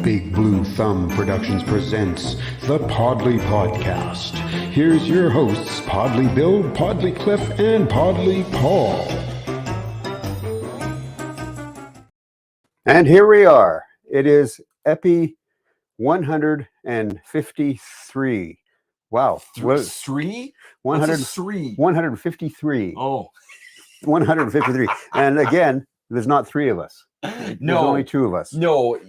Big Blue Thumb Productions presents the Podlie Podcast. Here's your hosts, Podlie Bill, Podlie Cliff, and Podlie Paul. And here we are. It is Epi 153. Wow. Three? 153. Oh. 153. And again, there's not three of us. There's only two of us. No,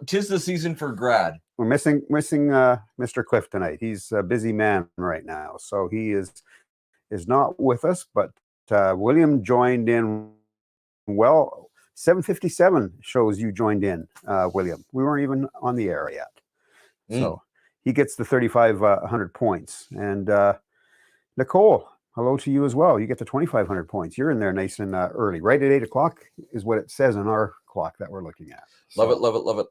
tis the season for grad. We're missing Mr. Cliff tonight. He's a busy man right now, so he is not with us. But William joined in. Well, 7:57 shows you joined in, William. We weren't even on the air yet, so he gets the 3,500 points. And Nicole, hello to you as well. You get the 2,500 points. You're in there nice and early, right at 8 o'clock is what it says on our clock that we're looking at. So, Love it.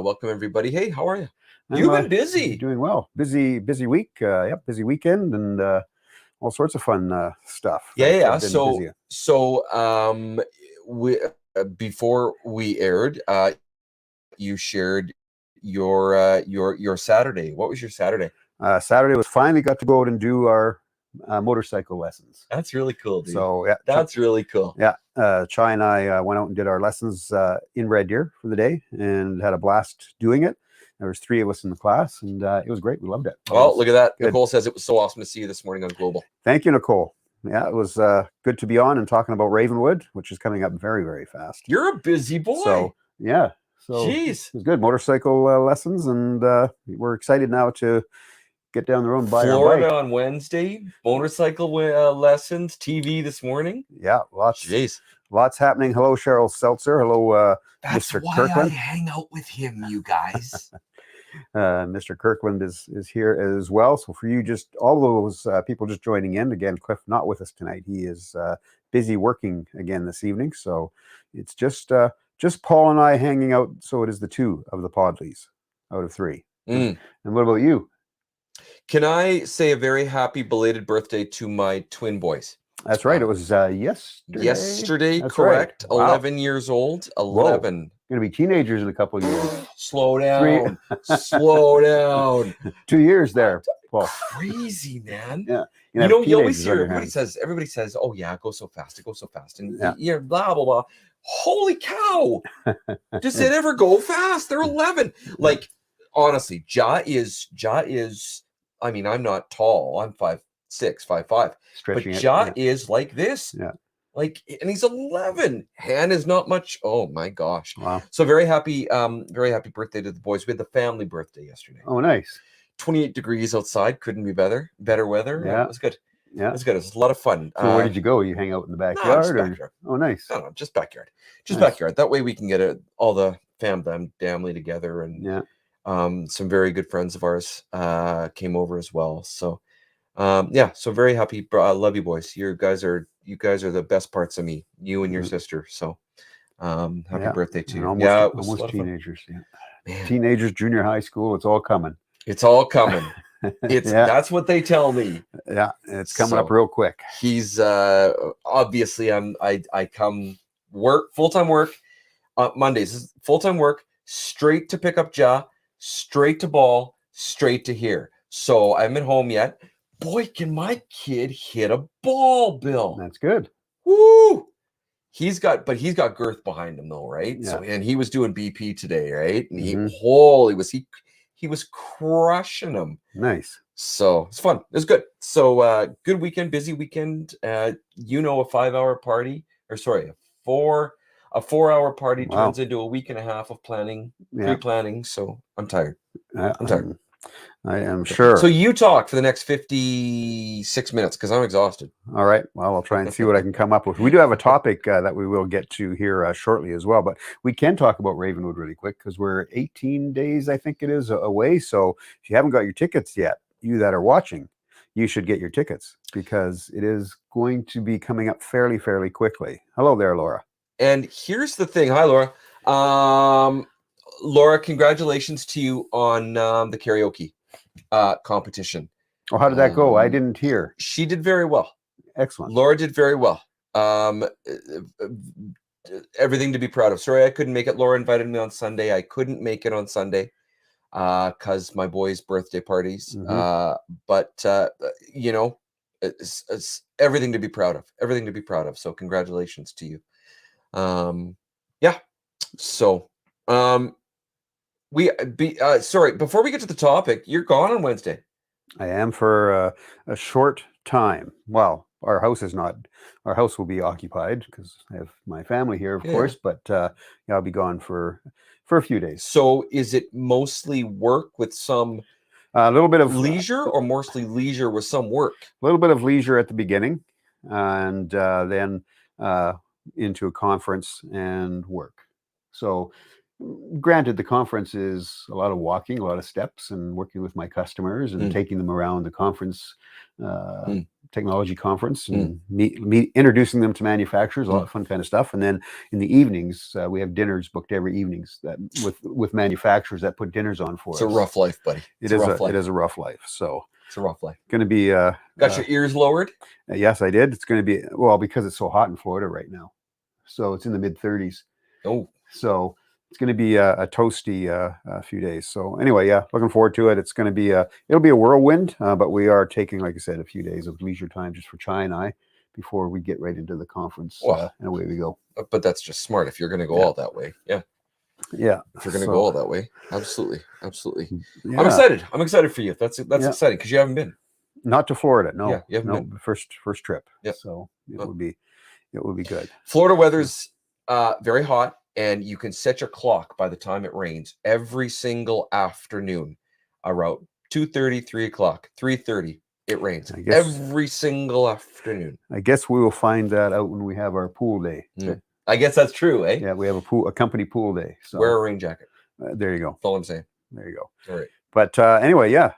Welcome everybody. Hey, how are you? You've been busy. Doing well. Busy week. Busy weekend and all sorts of fun stuff. Yeah. We before we aired, you shared your Saturday. What was your Saturday? Saturday was finally got to go out and do our motorcycle lessons. That's really cool, dude. So yeah, that's really cool. Yeah, Chai and I went out and did our lessons in Red Deer for the day and had a blast doing it. There was 3 of us in the class, and it was great. We loved it. Well, look at that. Good. Nicole says it was so awesome to see you this morning on Global. Thank you, Nicole. Yeah, it was good to be on and talking about Ravenwood, which is coming up very, very fast. You're a busy boy. So yeah, jeez, it was good. Motorcycle lessons, and we're excited now to get down the road and buy Florida our bike. on Wednesday, motorcycle lessons, TV this morning. Yeah, lots happening. Hello, Cheryl Seltzer. Hello, That's Mr. why Kirkland. I hang out with him, you guys. Mr. Kirkland is here as well. So for you, just all those people just joining in again, Cliff not with us tonight. He is busy working again this evening. So it's just Paul and I hanging out. So it is the 2 of the Podlies out of 3. And what about you? Can I say a very happy belated birthday to my twin boys? That's right. It was yesterday. Yesterday, That's correct. Right. Wow. 11 years old. 11. Going to be teenagers in a couple of years. Slow down. Slow down. 2 years there, Paul. Crazy, man. Yeah. You always hear everybody says, oh yeah, it goes so fast. It goes so fast. And you're blah, blah, blah. Holy cow. Does it ever go fast? They're 11. Like, honestly, Ja is, I mean, I'm not tall. I'm 5'6", 5'5". But Ja is like this. Yeah. Like, and he's 11. Han is not much. Oh my gosh. Wow. So very happy birthday to the boys. We had the family birthday yesterday. Oh, nice. 28 degrees outside. Couldn't be better weather. Yeah. It was good. Yeah. It was good. It was a lot of fun. So where did you go? You hang out in the backyard? Backyard. Oh, nice. No, just backyard. Just Nice. backyard. That way we can get all the family together. And some very good friends of ours came over as well. So so very happy. Love you boys. You guys are the best parts of me, you and your sister. So happy birthday to you. Almost teenagers. Yeah. Teenagers, junior high school, it's all coming. It's all coming. That's what they tell me. Yeah, it's coming up real quick. He's obviously I come work, full-time work Mondays, full-time work, straight to pick up Ja, straight to ball, straight to here. So I haven't been home yet. Boy, can my kid hit a ball, Bill. That's good. Woo! He's got girth behind him though, right? Yeah. So, and he was doing BP today, right? And he was crushing them. Nice. So it's fun. It was good. So good weekend, busy weekend. A 5-hour party, or sorry, a 4-hour party turns into a week and a half of planning, pre-planning. So I'm tired. I'm tired. I am sure. So you talk for the next 56 minutes because I'm exhausted. All right. Well, I'll try and see what I can come up with. We do have a topic that we will get to here shortly as well, but we can talk about Ravenwood really quick because we're 18 days, I think it is, away. So if you haven't got your tickets yet, you that are watching, you should get your tickets because it is going to be coming up fairly quickly. Hello there, Laura. And here's the thing. Hi, Laura. Laura, congratulations to you on the karaoke competition. Oh, how did that go? I didn't hear. She did very well. Excellent. Laura did very well. everything to be proud of. Sorry I couldn't make it. Laura invited me on Sunday. I couldn't make it on Sunday because my boy's birthday parties. But you know, it's everything to be proud of. Everything to be proud of. So congratulations to you. Yeah. So sorry, before we get to the topic, you're gone on Wednesday. I am for a short time. Well, our house will be occupied because I have my family here, of course, but yeah, I'll be gone for a few days. So is it mostly work with some a little bit of leisure, or mostly leisure with some work? A little bit of leisure at the beginning, and then into a conference and work. So granted, the conference is a lot of walking, a lot of steps, and working with my customers and taking them around the conference, technology conference, and introducing them to manufacturers, a lot of fun kind of stuff. And then in the evenings, we have dinners booked every evenings that with manufacturers that put dinners on for us. It's a rough life, buddy. It is a rough life. So it's a rough life. Going to be got your ears lowered? Yes, I did. It's going to be, well, because it's so hot in Florida right now. So it's in the mid 30s. Oh, so it's going to be a toasty few days. So anyway, yeah, looking forward to it. It's going to be it'll be a whirlwind, but we are taking, like I said, a few days of leisure time just for Chai and I before we get right into the conference. And away we go. But that's just smart if you're going to go all that way. Yeah. Yeah. If you're going to go all that way. Absolutely. Absolutely. Yeah. I'm excited. I'm excited for you. That's exciting because you haven't been. Not to Florida. No. Yeah, you haven't been. First trip. Yeah. So it would be good. Florida weather's very hot. And you can set your clock by the time it rains every single afternoon around 2:30, 3 o'clock, 3:30. It rains every single afternoon. I guess we will find that out when we have our pool day. I guess that's true, eh? Yeah, we have a company pool day. So wear a rain jacket. There you go. That's all I'm saying. There you go. All right. But anyway, yeah.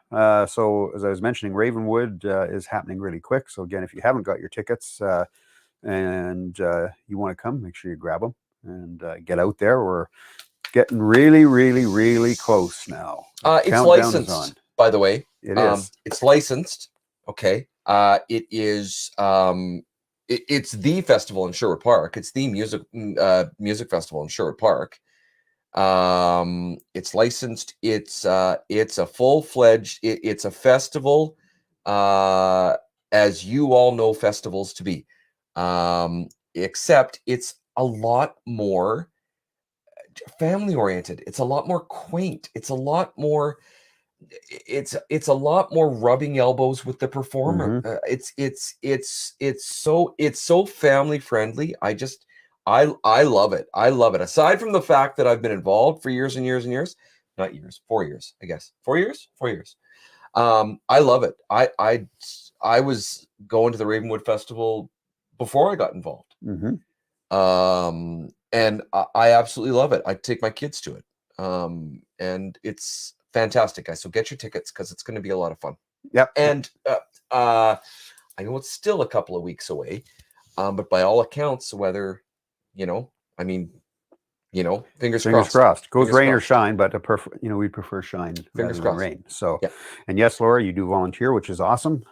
So as I was mentioning, Ravenwood is happening really quick. So again, if you haven't got your tickets and you want to come, make sure you grab them. And get out there. We're getting really, really, really close now. It's licensed, by the way. It is. It's licensed. Okay. It is. It's the festival in Sherwood Park. It's the music festival in Sherwood Park. It's licensed. It's a full-fledged. It's a festival, as you all know festivals to be. Except it's a lot more family oriented. It's a lot more quaint. It's a lot more rubbing elbows with the performer. It's so family friendly. I love it. I love it. Aside from the fact that I've been involved for years and years and years, not years, 4 years, I guess. 4 years. I love it. I was going to the Ravenwood Festival before I got involved. And I absolutely love it. I take my kids to it. And it's fantastic, guys. So get your tickets because it's going to be a lot of fun. Yep. And I know it's still a couple of weeks away, but by all accounts, whether, fingers crossed. Goes rain or shine, but we prefer shine rather than rain. So, yeah. And yes, Laura, you do volunteer, which is awesome.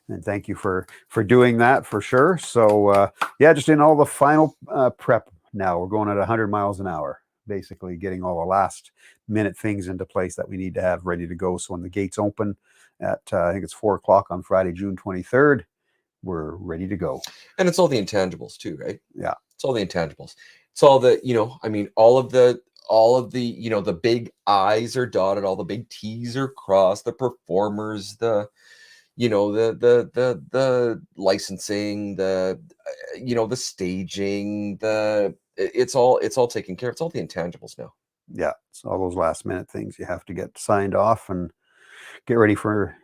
And thank you for doing that for sure. So yeah, just in all the final prep now. We're going at 100 miles an hour, basically getting all the last minute things into place that we need to have ready to go. So when the gates open at I think it's 4 o'clock on Friday, June 23rd, we're ready to go. And it's all the intangibles too, right? Yeah, it's all the intangibles. It's all the all of the the big I's are dotted, all the big T's are crossed. The performers, the licensing, the staging, it's all taken care of. It's all the intangibles now. Yeah, it's all those last minute things you have to get signed off and get ready for.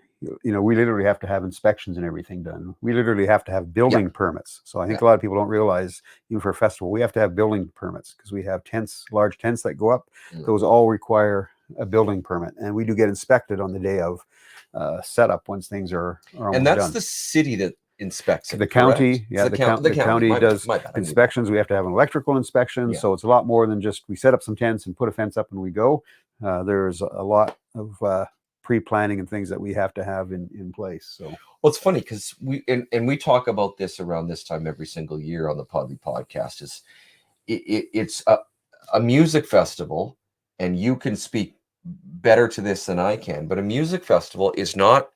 We literally have to have inspections and everything done. We literally have to have building permits. So I think a lot of people don't realize, even for a festival, we have to have building permits because we have tents, large tents that go up. Those all require a building permit, and we do get inspected on the day of setup once things are almost and that's done. The city that inspects it, the county. Correct? Yeah, the county does inspections. We have to have an electrical inspection. So it's a lot more than just we set up some tents and put a fence up and we go. There's a lot of pre-planning and things that we have to have in place. So well, it's funny because we talk about this around this time every single year on the Podlie podcast it's a music festival, and you can speak better to this than I can, but a music festival is not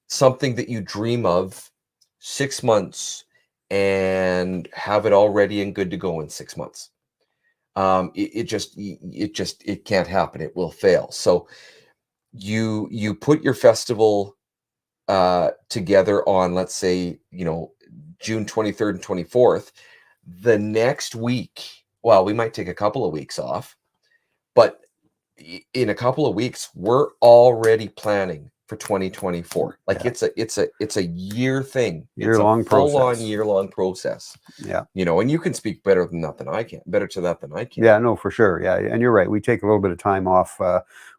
something that you dream of 6 months and have it all ready and good to go in 6 months. It can't happen. It will fail. So you put your festival together on, let's say, June 23rd and 24th. The next week, well, we might take a couple of weeks off, but in a couple of weeks, we're already planning for 2024. Like it's a year thing. Year-long process. Full-on year-long process. Yeah. And you can speak better to that than I can. Yeah, no, for sure. Yeah, and you're right. We take a little bit of time off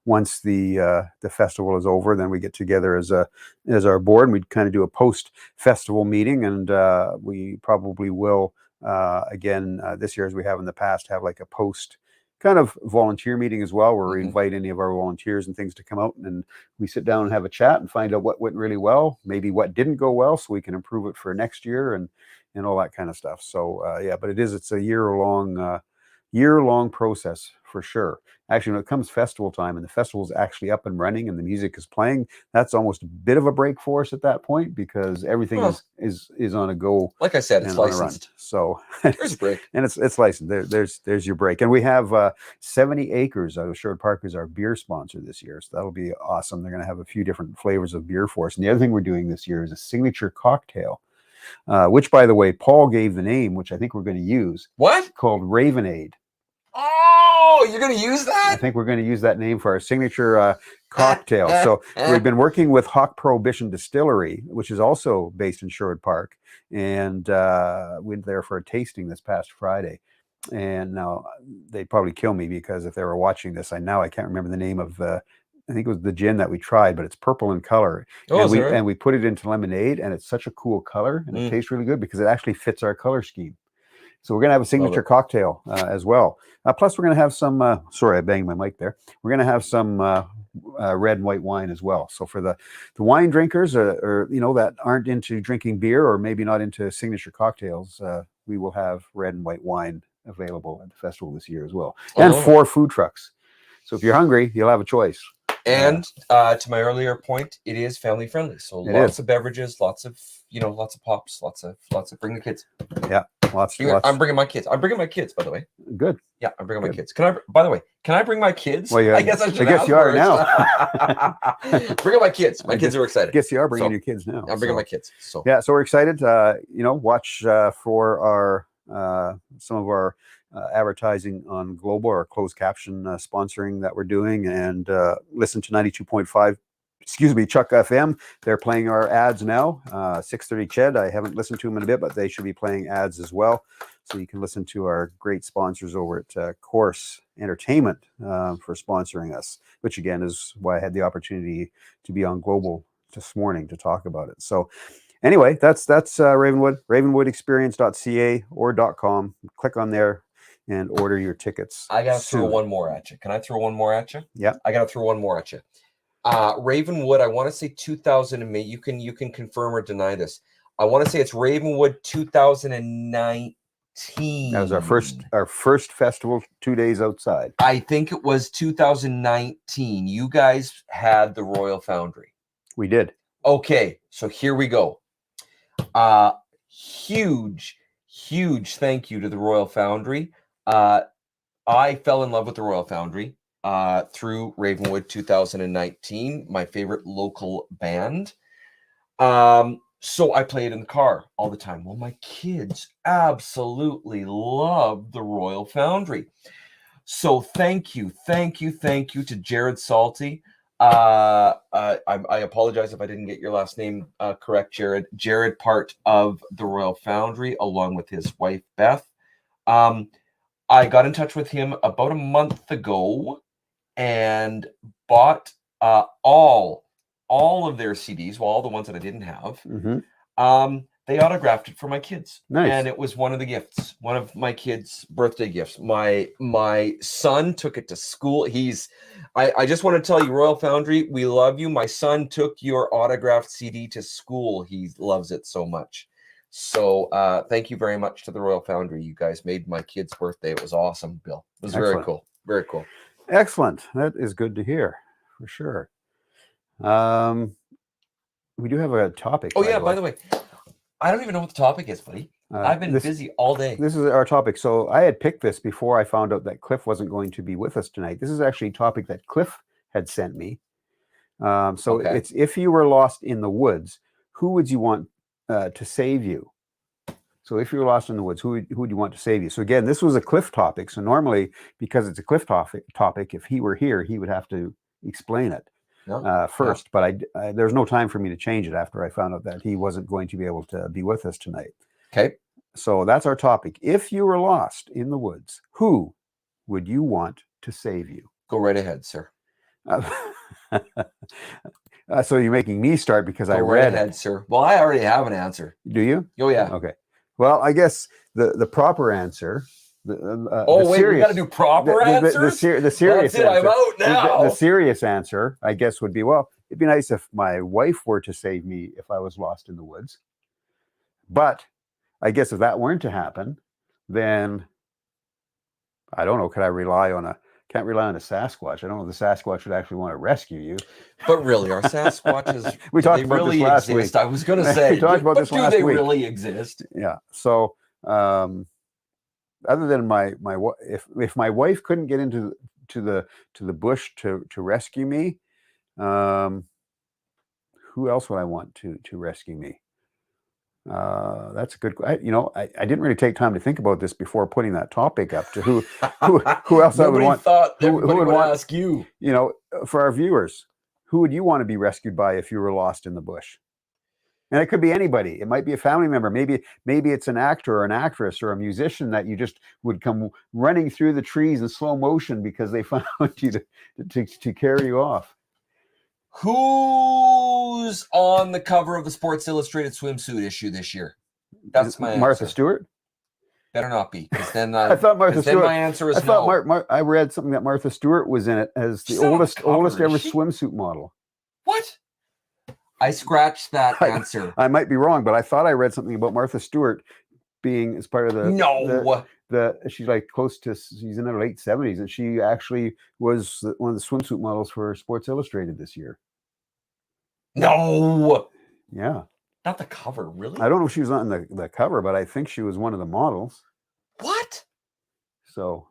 once the festival is over. Then we get together as our board, and we kind of do a post-festival meeting, and we probably will again this year, as we have in the past, have like a post kind of volunteer meeting as well, where we invite any of our volunteers and things to come out, and we sit down and have a chat and find out what went really well, maybe what didn't go well, so we can improve it for next year and all that kind of stuff. So yeah, but it's a year-long process for sure. Actually, when it comes festival time and the festival is actually up and running and the music is playing, that's almost a bit of a break for us at that point, because everything is on a go. Like I said, it's licensed. So there's a break. And it's licensed. There's your break. And we have 70 Acres out of Sherwood Park is our beer sponsor this year. So that'll be awesome. They're going to have a few different flavors of beer for us. And the other thing we're doing this year is a signature cocktail, which, by the way, Paul gave the name, which I think we're going to use. What? Called Ravenade. Oh, you're going to use that? I think we're going to use that name for our signature cocktail. So we've been working with Hawk Prohibition Distillery, which is also based in Sherwood Park, and went there for a tasting this past Friday. And now they'd probably kill me, because if they were watching this, I can't remember the name of I think it was the gin that we tried, but it's purple in color. And we put it into lemonade, and it's such a cool color, and it tastes really good because it actually fits our color scheme. So we're going to have a signature cocktail as well. Plus, we're going to have some, sorry, I banged my mic there. We're going to have some red and white wine as well. So for the wine drinkers or that aren't into drinking beer, or maybe not into signature cocktails, we will have red and white wine available at the festival this year as well. And 4 food trucks. So if you're hungry, you'll have a choice. And to my earlier point, it is family friendly. So lots of beverages, lots of pops, lots of bring the kids. Yeah. Lots. I'm bringing my kids. I'm bringing my kids, by the way. Good. Yeah, I'm bringing my kids. By the way, can I bring my kids? Well, yeah, I guess you are now. Bringing my kids. My kids are excited. Guess you are bringing your kids now. I'm bringing my kids. So yeah, so we're excited. Watch for our some of our advertising on Global, or closed caption sponsoring that we're doing, and listen to 92.5. Chuck FM. They're playing our ads now. 6:30 Ched. I haven't listened to them in a bit, but they should be playing ads as well. So you can listen to our great sponsors over at Course Entertainment for sponsoring us, which again is why I had the opportunity to be on Global this morning to talk about it. So anyway, that's Ravenwood, ravenwoodexperience.ca or .com. Click on there and order your tickets. I got to throw one more at you. Can I throw one more at you? Yeah. I got to throw one more at you. Ravenwood, I want to say 2008. You can confirm or deny this. I want to say it's Ravenwood 2019. That was our first festival, 2 days outside. I think it was 2019. You guys had the Royal Foundry. We did. Okay, so here we go. Huge thank you to the Royal Foundry. I fell in love with the Royal Foundry through Ravenwood 2019, my favorite local band. So I play it in the car all the time. Well, my kids absolutely love the Royal Foundry. So thank you to Jared Salty. I apologize if I didn't get your last name correct, Jared. Jared, part of the Royal Foundry, along with his wife, Beth. I got in touch with him about a month ago and bought all of their CDs, well, all the ones that I didn't have. Mm-hmm. They autographed it for my kids. Nice. And it was one of the gifts, one of my kids' birthday gifts. My son took it to school. I just want to tell you, Royal Foundry, we love you. My son took your autographed CD to school. He loves it so much. So thank you very much to the Royal Foundry. You guys made my kid's birthday. It was awesome, Bill. It was very cool. Very cool. Excellent. That is good to hear, for sure. We do have a topic. Oh, yeah, by the way, I don't even know what the topic is, buddy. I've been busy all day. This is our topic. So I had picked this before I found out that Cliff wasn't going to be with us tonight. This is actually a topic that Cliff had sent me. It's if you were lost in the woods, who would you want to save you? So if you're lost in the woods, who would you want to save you? So again, this was a Cliff topic. So normally, because it's a Cliff topic, if he were here, he would have to explain it first. But there's no time for me to change it after I found out that he wasn't going to be able to be with us tonight. Okay. So that's our topic. If you were lost in the woods, who would you want to save you? Go right ahead, sir. So you're making me start because I read right ahead, sir. Well, I already have an answer. Do you? Oh, yeah. Okay. Well, I guess the proper answer. We got to do proper answers. The serious answer. I'm out now. The serious answer, I guess, would be, well, it'd be nice if my wife were to save me if I was lost in the woods. But I guess if that weren't to happen, then I don't know. Can't rely on a Sasquatch. I don't know if the Sasquatch would actually want to rescue you. But really, our Sasquatches, we talked about this last week. I was going to say, we talked about this last week. Do they really exist? Yeah. So, other than if my wife couldn't get into the bush to rescue me, who else would I want to rescue me? That's a good. I didn't really take time to think about this before putting that topic up to who else I would want. Who would ask you? For our viewers, who would you want to be rescued by if you were lost in the bush? And it could be anybody. It might be a family member. Maybe it's an actor or an actress or a musician that you just would come running through the trees in slow motion because they found you to carry you off. Who's on the cover of the Sports Illustrated swimsuit issue this year? That's my answer. Martha Stewart? Better not be, because then I thought Martha Stewart. Then my answer is I read something that Martha Stewart was in it as the oldest ever swimsuit model. What? I scratched that answer. I might be wrong, but I thought I read something about Martha Stewart being as part of she's like she's in her late 70s, and she actually was one of the swimsuit models for Sports Illustrated this year. No. Yeah. Not the cover, really? I don't know if she was on the cover, but I think she was one of the models. What? So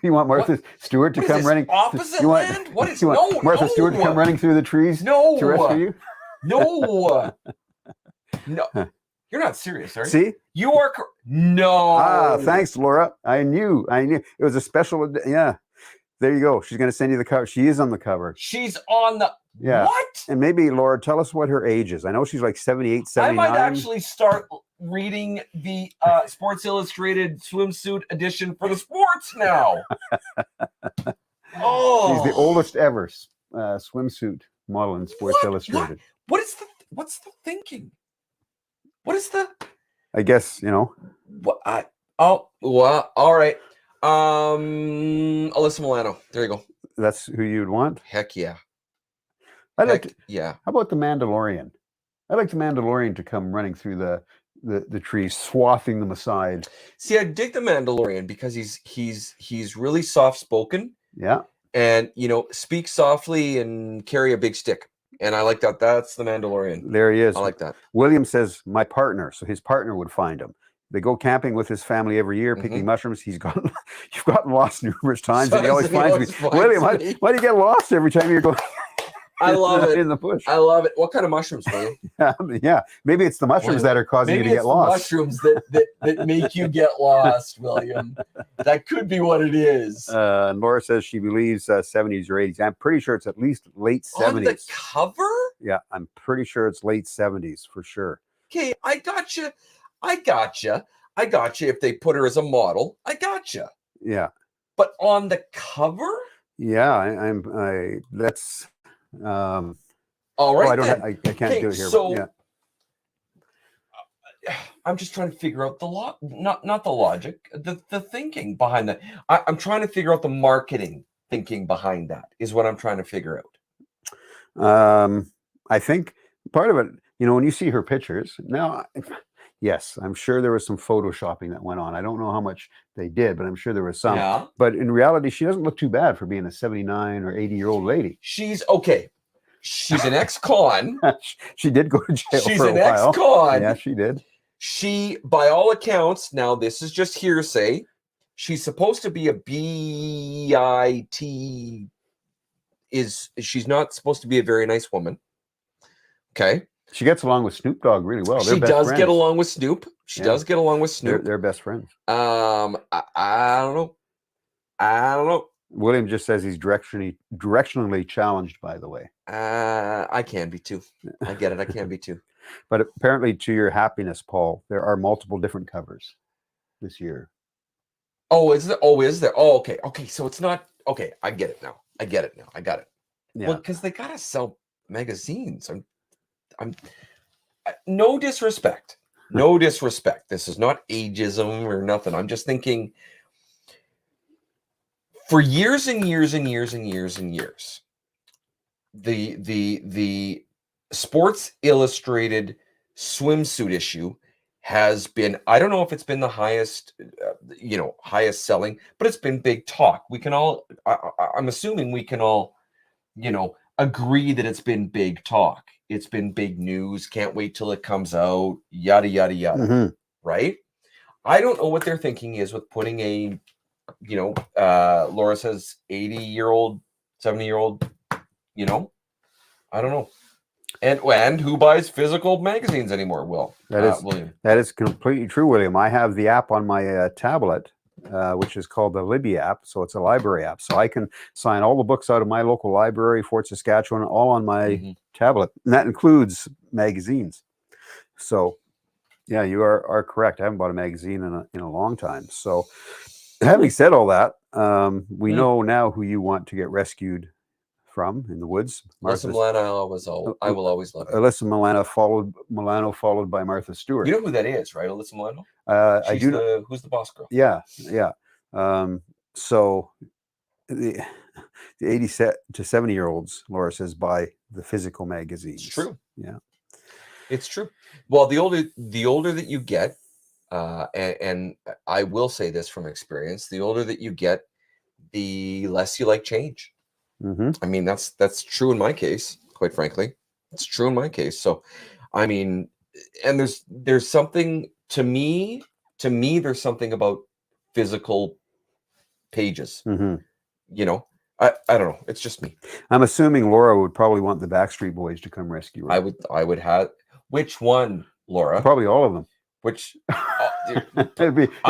you want Martha Stewart to come running? Opposite land? What is Martha Stewart to come running through the trees to rescue you? No. No. You're not serious, are you? See? You are no. Thanks, Laura. I knew. It was a special. Yeah. There you go. She's going to send you the cover. She is on the cover. She's on the... Yeah. What? And maybe, Laura, tell us what her age is. I know she's like 78, 79. I might actually start reading the Sports Illustrated swimsuit edition for the sports now. She's the oldest ever swimsuit model in Sports Illustrated. What's the thinking? What is the... I guess, all right. Alyssa Milano. There you go. That's who you'd want? Heck yeah. How about the Mandalorian? I'd like the Mandalorian to come running through the trees, swathing them aside. See, I dig the Mandalorian because he's really soft spoken. Yeah. And speak softly and carry a big stick. And I like that. That's the Mandalorian. There he is. I like that. William says, my partner. So his partner would find him. They go camping with his family every year, picking mushrooms. You've gotten lost numerous times, and he always finds me. William, why do you get lost every time you're going? I love it. In the bush. I love it. What kind of mushrooms, William? Yeah. Maybe it's the mushrooms that are causing you to get lost. Mushrooms that make you get lost, William. That could be what it is. And Laura says she believes 70s or 80s. I'm pretty sure it's at least late 70s. On the cover? Yeah, I'm pretty sure it's late 70s for sure. Okay, I gotcha. If they put her as a model, I gotcha. Yeah. But on the cover? Yeah, that's all right. I can't do it here. So but yeah. I'm just trying to figure out not the logic, the thinking behind that. I'm trying to figure out the marketing thinking behind that is what I'm trying to figure out. I think part of it, You know, when you see her pictures now, yes, I'm sure there was some photoshopping that went on. I don't know how much they did, but I'm sure there was some. Yeah. But in reality, she doesn't look too bad for being a 79 or 80-year-old lady. She's okay. She's an ex-con. She did go to jail She's for a an while. ex-con. Yeah, she did. She, by all accounts, now this is just hearsay, she's supposed to be a BIT. She's not supposed to be a very nice woman. Okay. She gets along with Snoop Dogg really well. She does get along with Snoop. She does get along with Snoop. They're best friends. I don't know. I don't know. William just says he's directionally challenged, by the way. I can be too. I get it. I can be too. But apparently, to your happiness, Paul, there are multiple different covers this year. Oh, is there? Oh, is there? Oh, okay. Okay. So it's not okay. I get it now. I get it now. I got it. Yeah. Well, because they gotta sell magazines. No disrespect. No disrespect. This is not ageism or nothing. I'm just thinking for years and years and years and years and years, the Sports Illustrated swimsuit issue has been, I don't know if it's been the highest, highest selling, but it's been big talk. We can all, I'm assuming we can all, agree that it's been big talk. It's been big news. Can't wait till it comes out. Yada, yada, yada. Mm-hmm. Right? I don't know what their thinking is with putting a, Laura says 80-year-old, 70-year-old, I don't know. And who buys physical magazines anymore, William? That is completely true, William. I have the app on my tablet, which is called the Libby app. So it's a library app. So I can sign all the books out of my local library, Fort Saskatchewan, all on my tablet. And that includes magazines. So, yeah, you are correct. I haven't bought a magazine in a long time. So having said all that, we know now who you want to get rescued from in the woods. Alyssa Milano, I will always love her. Alyssa Milano followed by Martha Stewart. You know who that is, right? Alyssa Milano? I do know. Who's the boss girl? Yeah. So the 80 to 70-year-olds, Laura says, buy the physical magazines. It's true. Yeah. It's true. Well, the older that you get, and I will say this from experience, the older that you get, the less you like change. Mm-hmm. I mean, that's true in my case, quite frankly. It's true in my case. So, I mean, and there's something to me, there's something about physical pages. Mm-hmm. I don't know. It's just me. I'm assuming Laura would probably want the Backstreet Boys to come rescue her. I would have. Which one, Laura? Probably all of them. Which I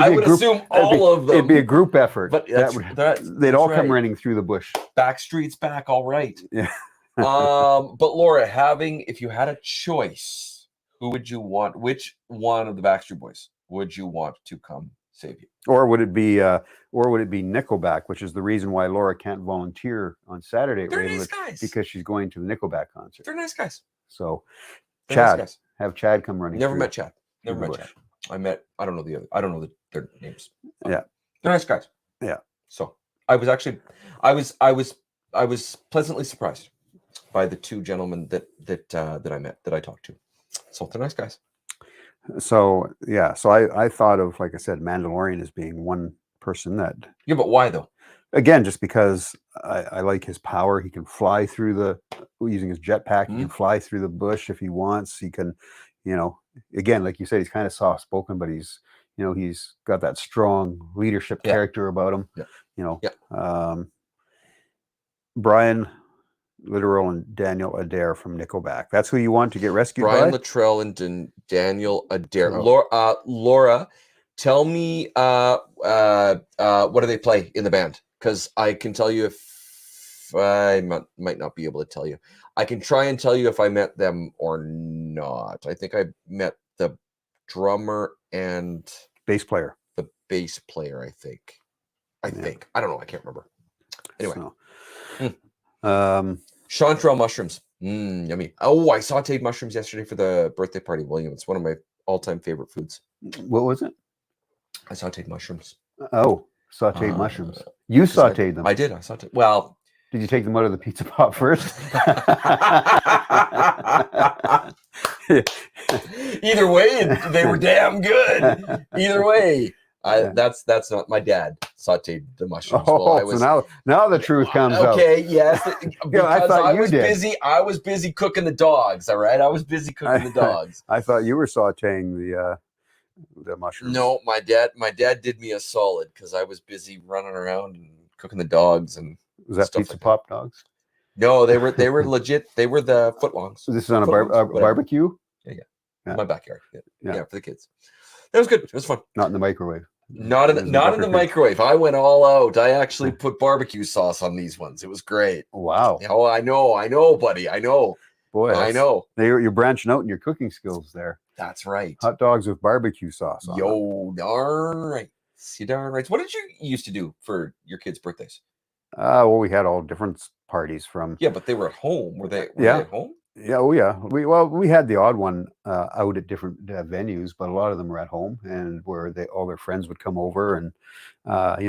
would assume all of them. It'd be a group effort. But they'd all come running through the bush. Backstreet's back, all right. Yeah. But Laura, if you had a choice, who would you want? Which one of the Backstreet Boys would you want to come save you? Or would it be Nickelback, which is the reason why Laura can't volunteer on Saturday? They're nice guys. Because she's going to the Nickelback concert. They're nice guys. So, Chad, nice guys. Have Chad come running. Never met Chad. I don't know I don't know their names. Yeah. They're nice guys. Yeah. So I was pleasantly surprised by the two gentlemen that I met, that I talked to. So they're nice guys. So yeah. So I thought of, like I said, Mandalorian as being one person that. Yeah, but why though? Again, just because I like his power. He can fly through using his jetpack. He can fly through the bush if he wants. He can, again, like you said, he's kind of soft spoken, but he's got that strong leadership character about him. Yeah. Brian Littrell and Daniel Adair from Nickelback. That's who you want to get rescued. Brian Littrell and Daniel Adair. Oh. Laura, tell me, what do they play in the band? Because I can tell you if I might not be able to tell you. I can try and tell you if I met them or not. I think I met the drummer and bass player. The bass player, I think. I don't know. I can't remember. Anyway. Chanterelle mushrooms. Yummy. Oh, I sauteed mushrooms yesterday for the birthday party, William. It's one of my all-time favorite foods. What was it? I sauteed mushrooms. Oh, sauteed mushrooms. You sauteed them. I did. I sauteed. Well, did you take them out of the pizza pot first? Either way, they were damn good. Either way. That's not my dad sauteed the mushrooms. Oh, so now the truth comes out. Okay, yes, because I thought you did. busy. I was busy cooking the dogs. All right, I was busy cooking the dogs. I thought you were sauteing the mushrooms. No, my dad did me a solid because I was busy running around and cooking the dogs and. Was that Pizza like Pop dogs? No, they were legit. They were the footlongs. This is on a barbecue. Yeah, my backyard. Yeah, for the kids. That was good. It was fun. Not in the microwave. Not in the microwave. I went all out. I actually put barbecue sauce on these ones. It was great. Wow. Oh, I know, buddy. I know. Boy, I know. You're branching out in your cooking skills there. That's right. Hot dogs with barbecue sauce on them. Darn right. See, darn right. What did you used to do for your kids' birthdays? Well, we had all different parties from. Yeah, but they were at home. Were they at home? Yeah, oh yeah. We had the odd one out at different venues, but a lot of them were at home, and where all their friends would come over, and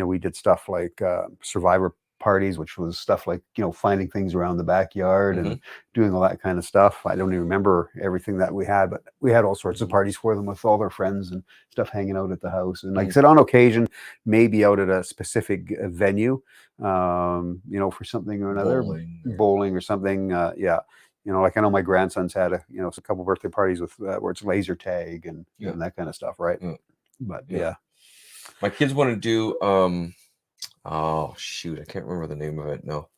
we did stuff like survivor parties, which was stuff like finding things around the backyard and doing all that kind of stuff. I don't even remember everything that we had, but we had all sorts of parties for them with all their friends and stuff hanging out at the house. And like I said, on occasion, maybe out at a specific venue, for something or another, bowling or something. Yeah. Like I know my grandson's had a couple birthday parties with where it's laser tag and that kind of stuff, right? But yeah. My kids want to do oh shoot, I can't remember the name of it. No.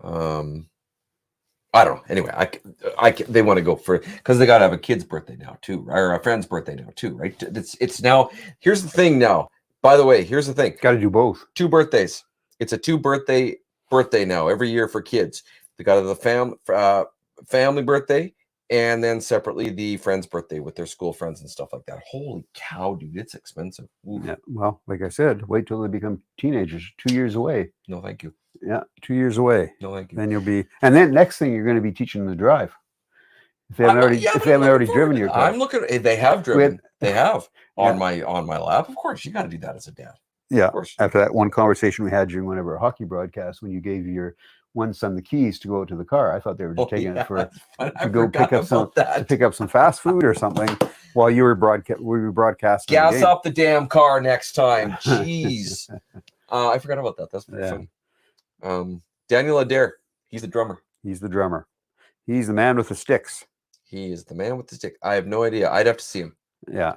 I don't know. Anyway, they want to go for because they got to have a kid's birthday now too, right? Or a friend's birthday now too, right? It's now. Here's the thing now. By the way, here's the thing. Got to do both. 2 birthdays. It's a 2 birthday now every year for kids. They got the family birthday and then separately the friend's birthday with their school friends and stuff like that. Holy cow, dude, it's expensive. Ooh. Yeah, well, like I said, wait till they become teenagers. 2 years away. No, thank you. Yeah, 2 years away. No, thank you. Then you'll be, and then next thing you're going to be teaching them to drive. If they haven't already driven your car. I'm looking. They have driven. They have on my lap. Of course, you got to do that as a dad. Yeah. After that one conversation we had during one of our hockey broadcasts, when you gave your one son the keys to go out to the car, I thought they were just taking it to go pick up some fast food or something while you were broadcasting. Gas up the damn car next time. Jeez. I forgot about that. That's pretty funny. Daniel Adair, he's the drummer. He's the drummer. He's the man with the sticks. He is the man with the stick. I have no idea. I'd have to see him. Yeah.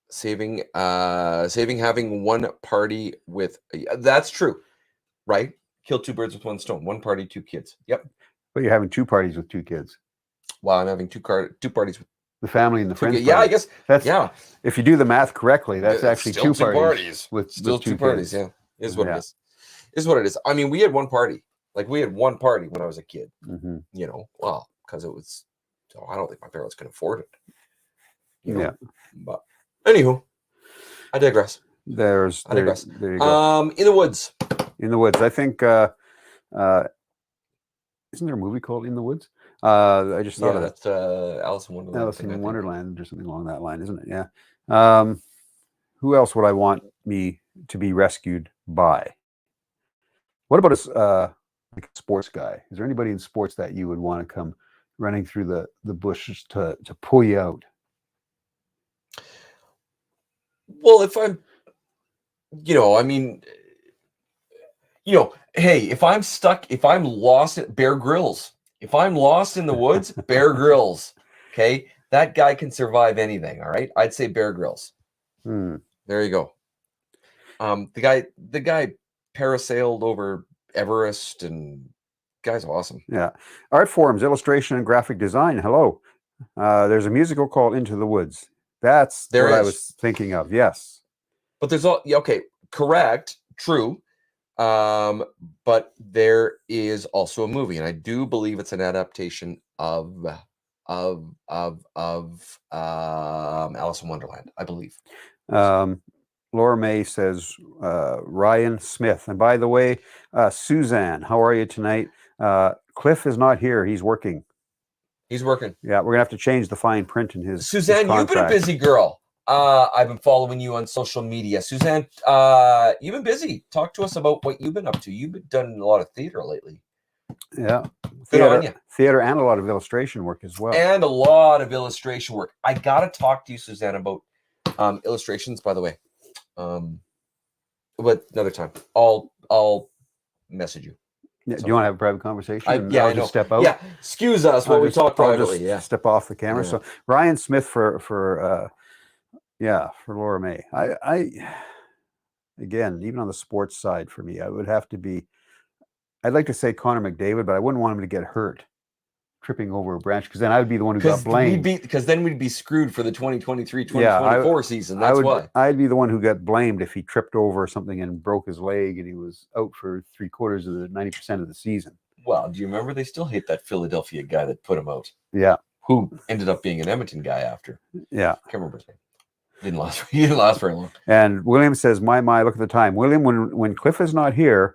Saving having one party with that's true, right? Kill 2 birds with 1 stone. 1 party, 2 kids. Yep. But you're having 2 parties with 2 kids. Well, I'm having 2 parties with the family and the friends. Yeah, I guess that's if you do the math correctly, that's actually 2 parties with still 2 parties. Yeah, is what it is. Is what it is. I mean, we had 1 party. Like we had 1 party when I was a kid. Well, because it was. So I don't think my parents can afford it. Yeah. But anywho, I digress. There you go. In the woods. In the woods. I think isn't there a movie called In the Woods? I just thought of that. That's Alice in Wonderland. Alice in Wonderland or something along that line, isn't it? Yeah. Who else would I want me to be rescued by? What about like a sports guy? Is there anybody in sports that you would want to come running through the bushes to pull you out? Well, if I'm, hey, if I'm stuck, if I'm lost at Bear Grylls, if I'm lost in the woods, Bear Grylls, okay, that guy can survive anything. All right, I'd say Bear Grylls. There you go. The guy parasailed over Everest, and guy's awesome. Yeah. Art forms, illustration, and graphic design. Hello. There's a musical called Into the Woods. That's what I was thinking of. Yes. But there's correct, true. But there is also a movie, and I do believe it's an adaptation of Alice in Wonderland, I believe. Laura May says Ryan Smith. And by the way, Suzanne, how are you tonight? Cliff is not here. He's working. He's working. Yeah, we're gonna have to change the fine print in his. Suzanne, his you've been a busy girl. I've been following you on social media. Suzanne, you've been busy. Talk to us about what you've been up to. You've been done a lot of theater lately. Yeah. Good on you. Theater and a lot of illustration work as well. And a lot of illustration work. I got to talk to you, Suzanne, about illustrations, by the way. But another time. I'll message you. Yeah, do you want to have a private conversation? I'll just step out. Yeah, excuse us while we talk privately. I'll just step off the camera. Yeah. So Ryan Smith for Laura May. I again, even on the sports side for me, I would have to be. I'd like to say Connor McDavid, but I wouldn't want him to get hurt tripping over a branch, because then I would be the one who got blamed. Because then we'd be screwed for the 2023-2024 season. That's why. I'd be the one who got blamed if he tripped over something and broke his leg and he was out for 3/4 of the 90% of the season. Well, do you remember they still hate that Philadelphia guy that put him out? Yeah. Who ended up being an Edmonton guy after? Yeah. Can't remember his name. He didn't last very long. And William says, my, look at the time. William, when Cliff is not here,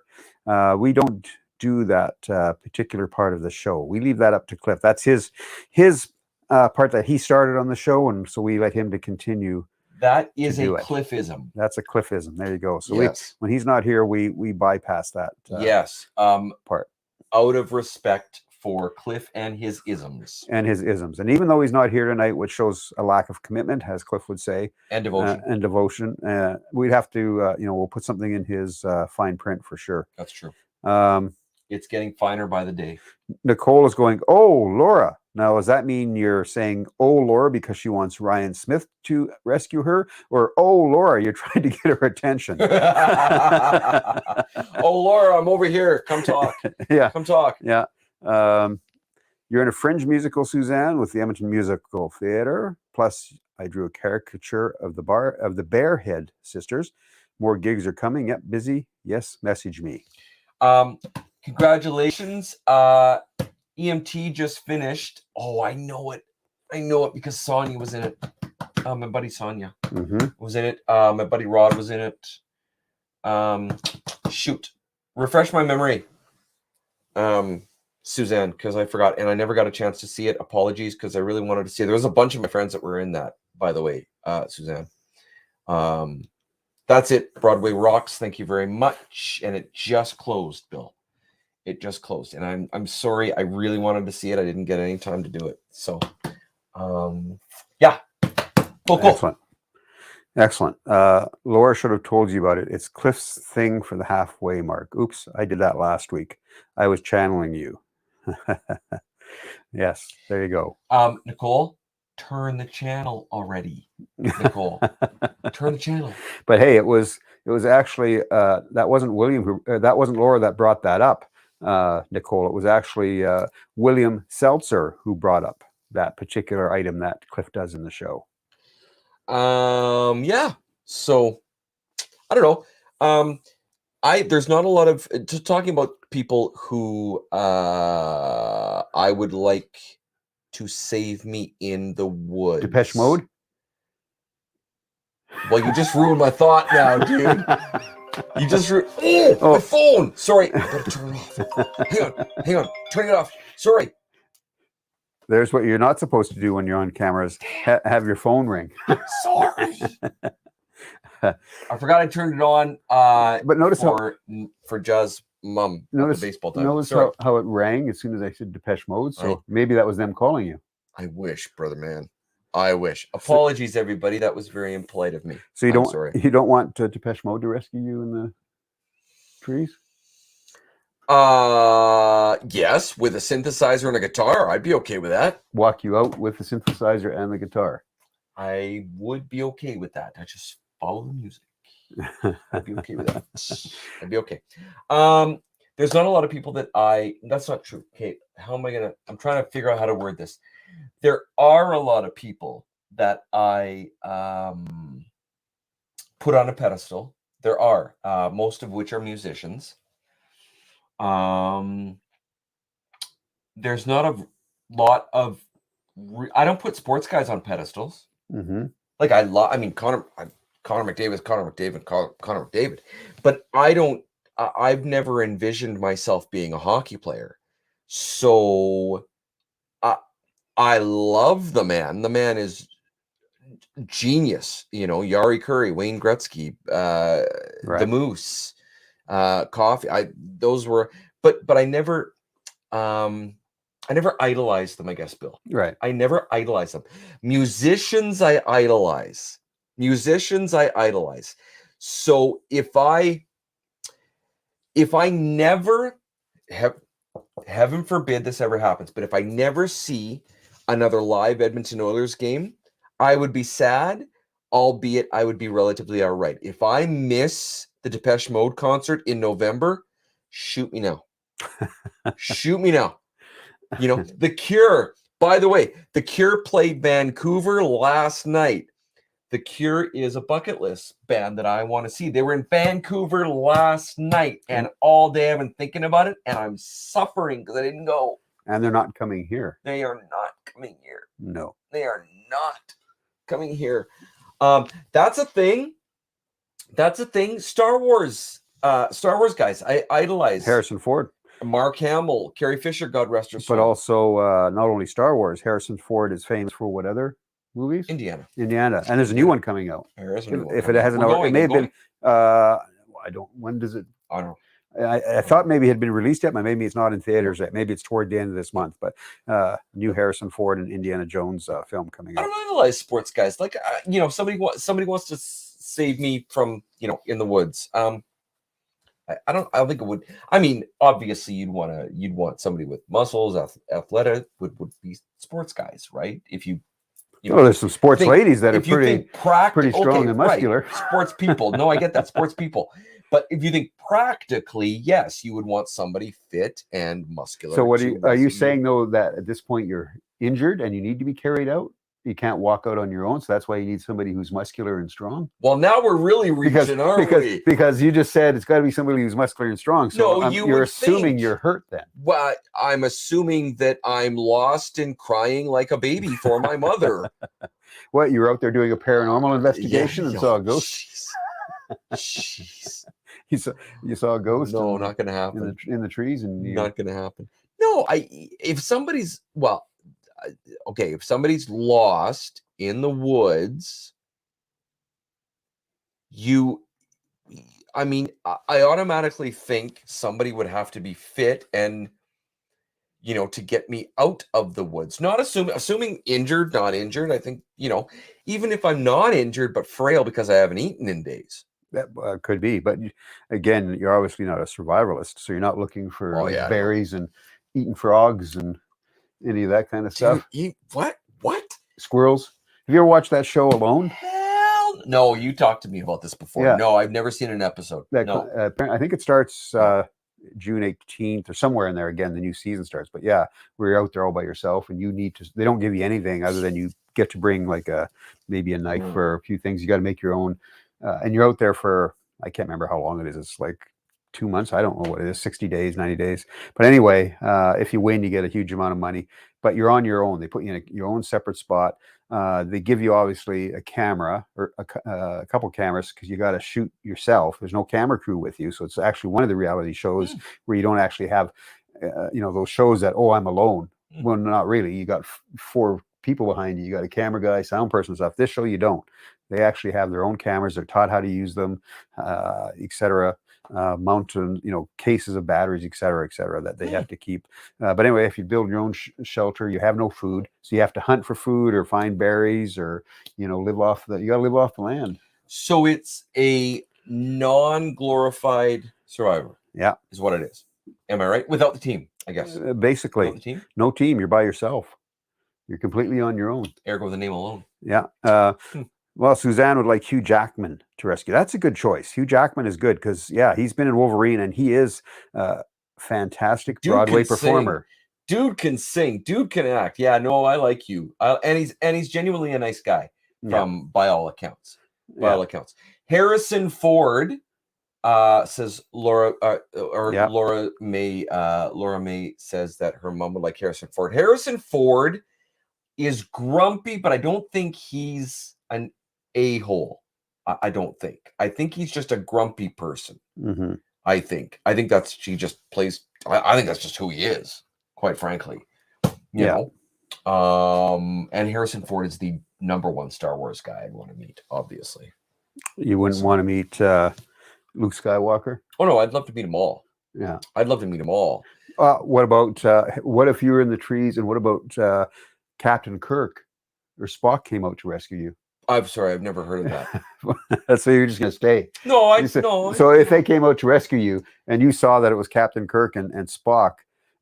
we don't do that particular part of the show. We leave that up to Cliff. That's his part that he started on the show, and so we let him to continue. That is a Cliffism. That's a Cliffism. There you go. So when he's not here, we bypass that part. Out of respect for Cliff and his isms. And even though he's not here tonight, which shows a lack of commitment, as Cliff would say, and devotion, we'd have to, we'll put something in his fine print for sure. That's true. It's getting finer by the day. Nicole is going, oh, Laura. Now, does that mean you're saying, oh, Laura, because she wants Ryan Smith to rescue her? Or, oh, Laura, you're trying to get her attention? Oh, Laura, I'm over here. Come talk. Yeah. Come talk. Yeah. You're in a fringe musical, Suzanne, with the Edmonton Musical Theater. Plus, I drew a caricature of the Bearhead Sisters. More gigs are coming. Yep, busy. Yes, message me. Congratulations. EMT just finished. Oh, I know it because Sonia was in it. My buddy Sonia was in it. My buddy Rod was in it. Shoot. Refresh my memory. Suzanne, because I forgot, and I never got a chance to see it. Apologies, because I really wanted to see it. There was a bunch of my friends that were in that, by the way, Suzanne. That's it. Broadway rocks. Thank you very much. And it just closed, Bill. It just closed, and I'm sorry. I really wanted to see it. I didn't get any time to do it. So, yeah. Cool. Excellent. Laura should have told you about it. It's Cliff's thing for the halfway mark. Oops, I did that last week. I was channeling you. Yes, there you go. Nicole, turn the channel already. Nicole, turn the channel. But hey, it was actually that wasn't William that wasn't Laura that brought that up. Nicole, it was actually William Seltzer who brought up that particular item that Cliff does in the show. Yeah. So I don't know. There's not a lot of just talking about people who I would like to save me in the woods. Depeche Mode? Well, you just ruined my thought now, dude. You just my phone. Sorry, I better turn it off. Hang on. Turn it off. Sorry. There's what you're not supposed to do when you're on cameras. Have your phone ring. Sorry. I forgot I turned it on. But notice for Jazz mom at the baseball time. Notice how it rang as soon as I said Depeche Mode. So maybe that was them calling you. I wish, brother man. I wish. Apologies, everybody. That was very impolite of me. So you don't want Depeche Mode to rescue you in the trees? Yes, with a synthesizer and a guitar, I'd be okay with that. Walk you out with the synthesizer and the guitar. I would be okay with that. I just follow the music. I'd be okay with that. I'd be okay. There's not a lot of people that's not true. Okay, I'm trying to figure out how to word this. There are a lot of people that I put on a pedestal. There are, most of which are musicians. There's not a lot of I don't put sports guys on pedestals. Like Connor McDavid is Connor McDavid, but I've never envisioned myself being a hockey player. So I love the man. The man is genius. Yari Curry, Wayne Gretzky, the Moose, Coffee. Those were, but I never. I never idolized them, I guess, Bill. Right. I never idolized them. Musicians, I idolize. So if I never have, heaven forbid this ever happens, but if I never see another live Edmonton Oilers game, I would be sad, albeit I would be relatively all right. If I miss the Depeche Mode concert in November, shoot me now. Shoot me now. You know, The Cure, by the way, The Cure played Vancouver last night. The Cure is a bucket list band that I want to see. They were in Vancouver last night, and all day I've been thinking about it, and I'm suffering because I didn't go. And they're not coming here. They are not coming here. No. They are not coming here. That's a thing. Star Wars guys, I idolize. Harrison Ford. Mark Hamill, Carrie Fisher, God rest her soul. But also, not only Star Wars, Harrison Ford is famous for what other movies? Indiana. And there's a new one coming out. There is a new one. If it hasn't already, it may have been. I don't. When does it? I don't know. I thought maybe it had been released yet, but maybe it's not in theaters yet. Maybe it's toward the end of this month. But new Harrison Ford and Indiana Jones film coming out. I don't idolize sports guys. Like somebody wants to save me from in the woods. I don't think it would. I mean, obviously, you'd want somebody with muscles, athletic would be sports guys, right? If you there's some sports ladies that are pretty strong and muscular. Right. Sports people. No, I get that. Sports people. But if you think practically, yes, you would want somebody fit and muscular. So are you saying though that at this point you're injured and you need to be carried out? You can't walk out on your own, so that's why you need somebody who's muscular and strong. Well, now we're really reaching, aren't we? Because you just said it's got to be somebody who's muscular and strong. So no, you're assuming you're hurt then. Well, I'm assuming that I'm lost and crying like a baby for my mother. What, you were out there doing a paranormal investigation and saw a ghost? Jeez. You saw a ghost? No, not going to happen. In the trees? Not going to happen. No, if somebody's lost in the woods, I automatically think somebody would have to be fit and, to get me out of the woods. Not assuming injured, not injured. I think, even if I'm not injured, but frail because I haven't eaten in days. That could be. But again, you're obviously not a survivalist. So you're not looking for berries and eating frogs and any of that kind of stuff. What? Squirrels. Have you ever watched that show Alone? Hell no. You talked to me about this before. Yeah. No, I've never seen an episode. No. I think it starts June 18th or somewhere in there. Again, the new season starts. But yeah, where you're out there all by yourself and they don't give you anything other than you get to bring like maybe a knife or a few things. You got to make your own. And you're out there for, I can't remember how long it is. It's like 2 months. I don't know what it is, 60 days, 90 days. But anyway, if you win, you get a huge amount of money. But you're on your own. They put you in your own separate spot. They give you obviously a camera or a couple cameras because you got to shoot yourself. There's no camera crew with you. So it's actually one of the reality shows where you don't actually have, those shows that, I'm alone. Well, not really. You got 4 people behind you. You got a camera guy, sound person, stuff. This show, you don't. They actually have their own cameras. They're taught how to use them, etc. Mountain, cases of batteries, et cetera, that they have to keep. But anyway, if you build your own shelter, you have no food. So you have to hunt for food or find berries or, you got to live off the land. So it's a non-glorified Survivor. Yeah. Is what it is. Am I right? Without the team, I guess. Basically. Without the team? No team. You're by yourself. You're completely on your own. Ergo the name Alone. Yeah. Well, Suzanne would like Hugh Jackman to rescue. That's a good choice. Hugh Jackman is good because, he's been in Wolverine and he is a fantastic Broadway performer. Dude can sing. Dude can act. Yeah, no, I like Hugh. And he's genuinely a nice guy by all accounts. All accounts. Harrison Ford says Laura May says that her mom would like Harrison Ford. Harrison Ford is grumpy, but I don't think he's an a-hole. I don't think. I think he's just a grumpy person. Mm-hmm. I think that's she just plays. I think that's just who he is, quite frankly. You know. And Harrison Ford is the #1 Star Wars guy I'd want to meet. Obviously, you wouldn't want to meet Luke Skywalker. Oh no, I'd love to meet them all. Yeah, I'd love to meet them all. What about what if you were in the trees, and what about Captain Kirk or Spock came out to rescue you? I'm sorry, I've never heard of that. So you're just gonna stay? No, no. So if they came out to rescue you, and you saw that it was Captain Kirk and Spock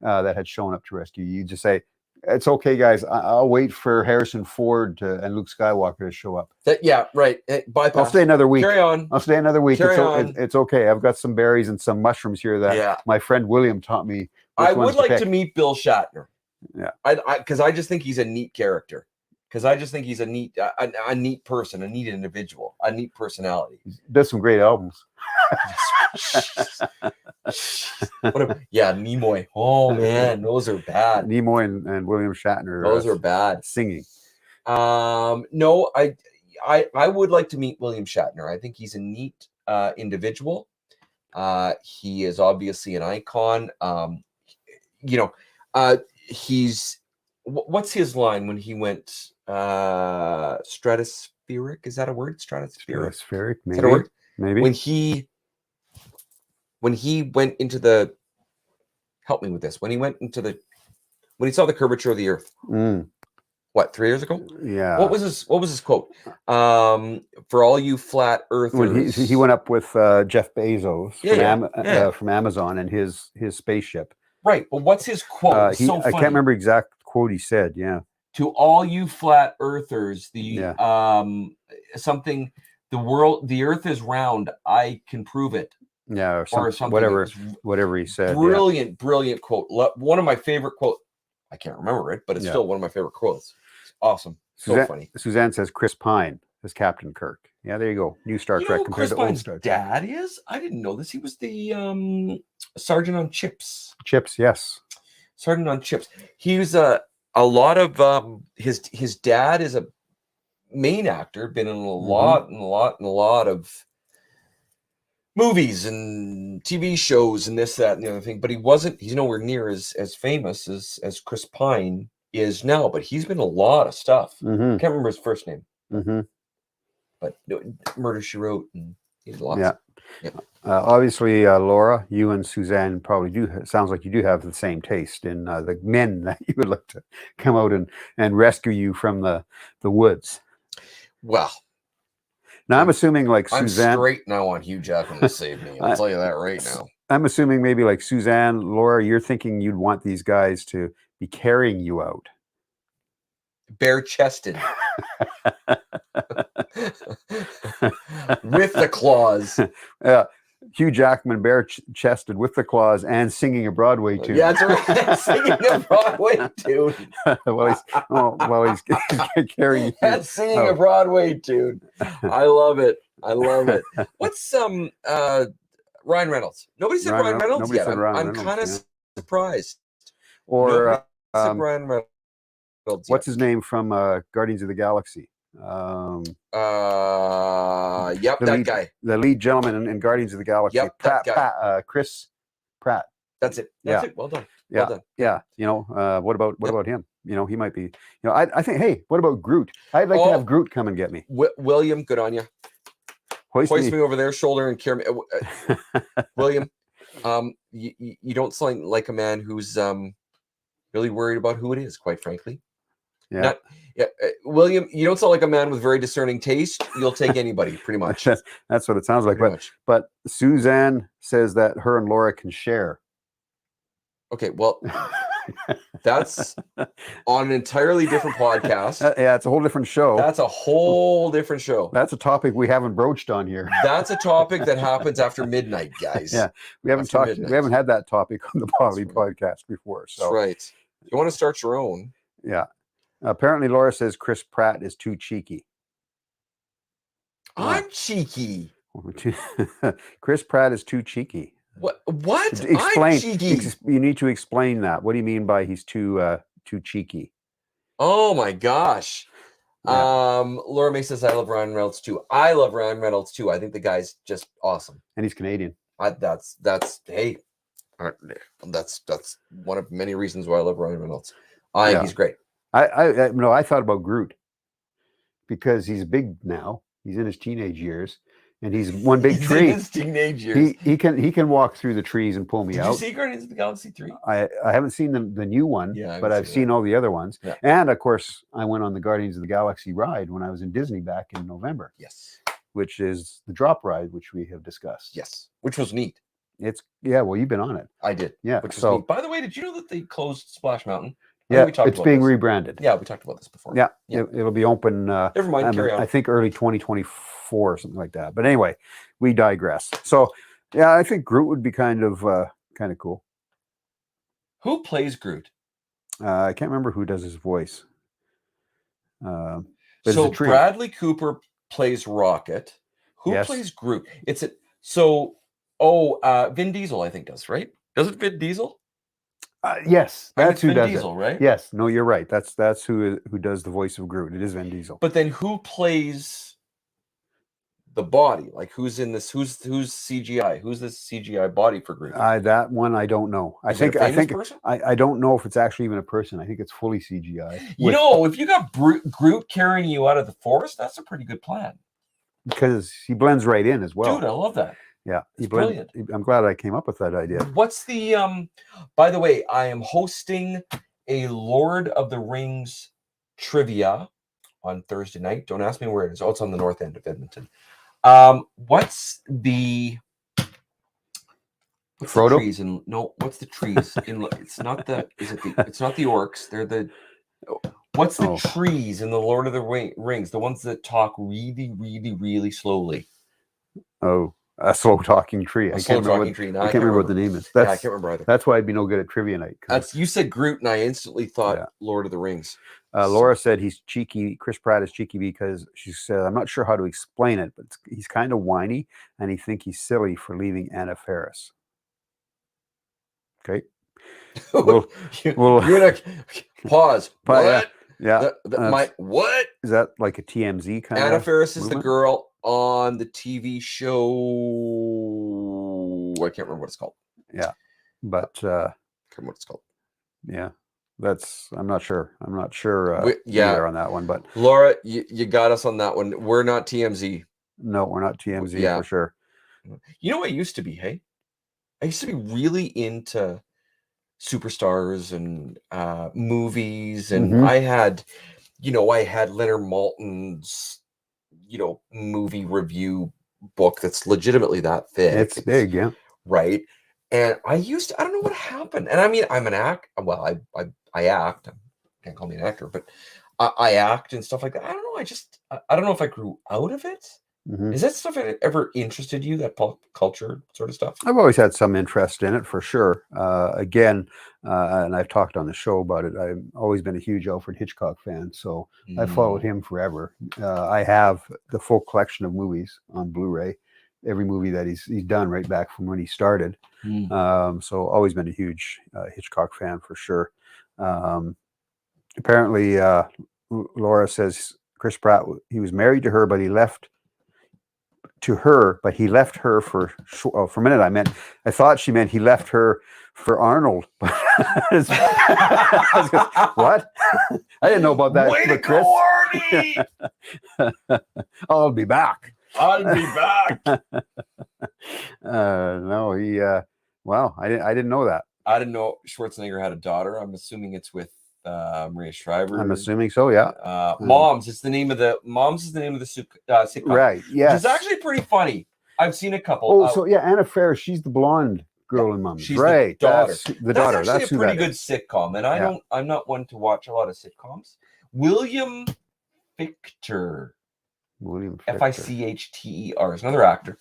that had shown up to rescue you, you just say, "It's okay, guys. I'll wait for Harrison Ford and Luke Skywalker to show up." Yeah, right. Bypass. I'll stay another week. Carry on. I'll stay another week. Carry on. It's okay. I've got some berries and some mushrooms here that my friend William taught me. I would like to meet Bill Shatner. Yeah, because I just think he's a neat character. Because I just think he's a neat person, a neat individual, a neat personality. He does some great albums. Nimoy. Oh man, those are bad. Nimoy and William Shatner. Those are bad. Singing. No, I would like to meet William Shatner. I think he's a neat individual. He is obviously an icon. He's what's his line when he went stratospheric? Is that a word? Stratospheric, maybe. Is that a word? Maybe. When he went into the, help me with this. When he saw the curvature of the Earth. What, 3 years ago? Yeah. What was his quote? For all you flat earthers. When he went up with Jeff Bezos from Amazon and his spaceship. Right, but what's his quote? I can't remember exact quote he said. Yeah. To all you flat earthers, the earth is round. I can prove it. Yeah, or something. Whatever he said. Brilliant quote. One of my favorite quotes. I can't remember it, but it's still one of my favorite quotes. It's awesome. So funny. Suzanne says Chris Pine as Captain Kirk. Yeah, there you go. New Star Trek compared to old Star Trek. Dad is? I didn't know this. He was the sergeant on Chips. Chips, yes. Sergeant on Chips. He was a lot of his dad is a main actor, been in a lot of movies and TV shows and this, that, and the other thing. But he's nowhere near as famous as Chris Pine is now, but he's been in a lot of stuff. Can't remember his first name. But Murder, She Wrote, and he's lots. Yeah. Obviously, Laura, you and Suzanne probably sounds like you do have the same taste in the men that you would like to come out and rescue you from the woods. Well, now I'm assuming like Suzanne. I'm straight now on Hugh Jackman to save me. I'll tell you that right now. I'm assuming maybe like Suzanne, Laura, you're thinking you'd want these guys to be carrying you out. Bare-chested. With the claws. Yeah. Hugh Jackman bare-chested with the claws and singing a Broadway tune. Yeah, that's right. Singing a Broadway tune. while he's carrying you. That's singing a Broadway tune. I love it. What's Ryan Reynolds? Nobody said Ryan Reynolds yet. I'm kind of surprised. Or Ryan Reynolds. What's his name from Guardians of the Galaxy? That guy. The lead gentleman in Guardians of the Galaxy. Yep, Chris Pratt. That's it. That's it. Well done. Yeah. Well done. Yeah. You know, what about him? You know, he might be, I think, hey, what about Groot? I'd like to have Groot come and get me. William, good on you. Hoist me over their shoulder and carry me. William, you don't sound like a man who's really worried about who it is, quite frankly. Yeah. William, you don't sound like a man with very discerning taste. You'll take anybody, pretty much. That's what it sounds like. But Suzanne says that her and Laura can share. Okay, well, that's on an entirely different podcast. Yeah, it's a whole different show. That's a whole different show. That's a topic we haven't broached on here. That's a topic that happens after midnight, guys. Yeah, we haven't had that topic on the Podlie podcast before. So that's right. You want to start your own? Yeah. Apparently, Laura says Chris Pratt is too cheeky. I'm cheeky. Chris Pratt is too cheeky. What? Explain. I'm cheeky. You need to explain that. What do you mean by he's too cheeky? Oh my gosh. Yeah. Laura May says I love Ryan Reynolds too. I love Ryan Reynolds too. I think the guy's just awesome. And he's Canadian. That's one of many reasons why I love Ryan Reynolds. I think he's great. I thought about Groot because he's big now. He's in his teenage years, and he's one big He's tree. in his teenage years. He can walk through the trees and pull me Did out. you see Guardians of the Galaxy 3? I haven't seen the new one, but I've seen all the other ones. Yeah. And of course, I went on the Guardians of the Galaxy ride when I was in Disney back in November. Yes. Which is the drop ride, which we have discussed. Yes. Which was neat. Well, you've been on it. I did. Yeah. Which was neat. By the way, did you know that they closed Splash Mountain? Yeah, it's being rebranded. Yeah, we talked about this before. Yeah. It'll be open. Never mind. Carry on. I think early 2024 or something like that. But anyway, we digress. So, yeah, I think Groot would be kind of cool. Who plays Groot? I can't remember who does his voice. So Bradley Cooper plays Rocket. Who plays Groot? Vin Diesel, I think, does, right? Does it Vin Diesel? Yes, that's who Vin does Diesel, it. Right? Yes, no, you're right. That's who does the voice of Groot. It is Vin Diesel. But then who plays the body? Like who's in this? Who's CGI? Who's this CGI body for Groot? That one I don't know. I think I don't know if it's actually even a person. I think it's fully CGI. If you got Groot carrying you out of the forest, that's a pretty good plan. Because he blends right in as well. Dude, I love that. Yeah, he's brilliant. I'm glad I came up with that idea. What's the by the way, I am hosting a Lord of the Rings trivia on Thursday night. Don't ask me where it is. Oh, it's on the north end of Edmonton. What's the Frodo? What's the trees? It's not the orcs. They're the what's the trees in the Lord of the Rings? The ones that talk really, really, really slowly. Oh. A slow talking tree. I can't remember what the name is. I can't remember either. That's why I'd be no good at trivia night. You said Groot, and I instantly thought Lord of the Rings. Laura said he's cheeky. Chris Pratt is cheeky because she said, I'm not sure how to explain it, but he's kind of whiny, and he think he's silly for leaving Anna Faris. Okay. You're gonna pause. What? Yeah. What is that? Like a TMZ kind of? Anna Faris is the girl on the TV show. I can't remember what it's called. Yeah, but I can't remember what it's called. Yeah, I'm not sure. Either on that one, but Laura, you got us on that one. We're not TMZ. No, we're not TMZ for sure. You know what I used to be? Hey, I used to be really into superstars and movies, and I had Leonard Maltin's movie review book that's legitimately that thick. It's big, yeah. Right. And I don't know what happened. And I mean, I'm an act. Well, I act. Can't call me an actor, but I act and stuff like that. I don't know. I don't know if I grew out of it. Is that stuff that ever interested you, that pop culture sort of stuff? I've always had some interest in it for sure. And I've talked on the show about it. I've always been a huge Alfred Hitchcock fan, so I followed him forever. I have the full collection of movies on Blu-ray, every movie that he's done right back from when he started. So always been a huge Hitchcock fan for sure. Apparently, Laura says Chris Pratt, he was married to her, but he left her for a minute. I thought she meant he left her for Arnold. What? I didn't know about that. Way to Chris. Go, Arnie! I'll be back. I'll be back. No, he. Wow, I didn't know that. I didn't know Schwarzenegger had a daughter. I'm assuming it's with Maria Shriver. I'm assuming so. Yeah. Moms is the name of the sitcom. Right. Yeah. It's actually pretty funny. I've seen a couple. Oh, so yeah, Anna Faris. She's the blonde girl in Moms. She's right. The daughter. That's actually a pretty good sitcom, and I'm not one to watch a lot of sitcoms. William Fichtner. Fichter is another actor.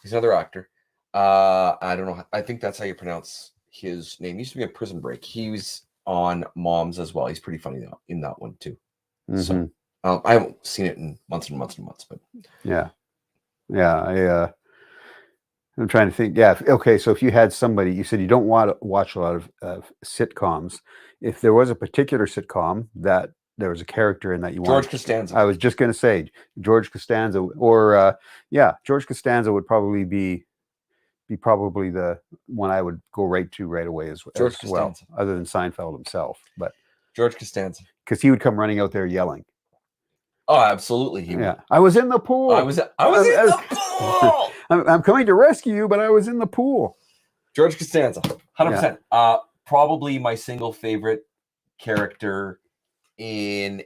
He's another actor. I don't know. I think that's how you pronounce his name. He used to be a Prison Break. He was on Moms as well. He's pretty funny in that one too. So I haven't seen it in months and months and months, but yeah. I'm trying to think. Yeah. Okay. So if you had somebody, you said you don't want to watch a lot of sitcoms. If there was a particular sitcom that there was a character in that you George wanted, Costanza. I was just going to say George Costanza, or George Costanza would probably be probably the one I would go right away as well, other than Seinfeld himself. But George Costanza, because he would come running out there yelling. Oh, absolutely, he would. I was in the pool. I was in the pool. I'm coming to rescue you, but I was in the pool. George Costanza, 100%. Probably my single favorite character in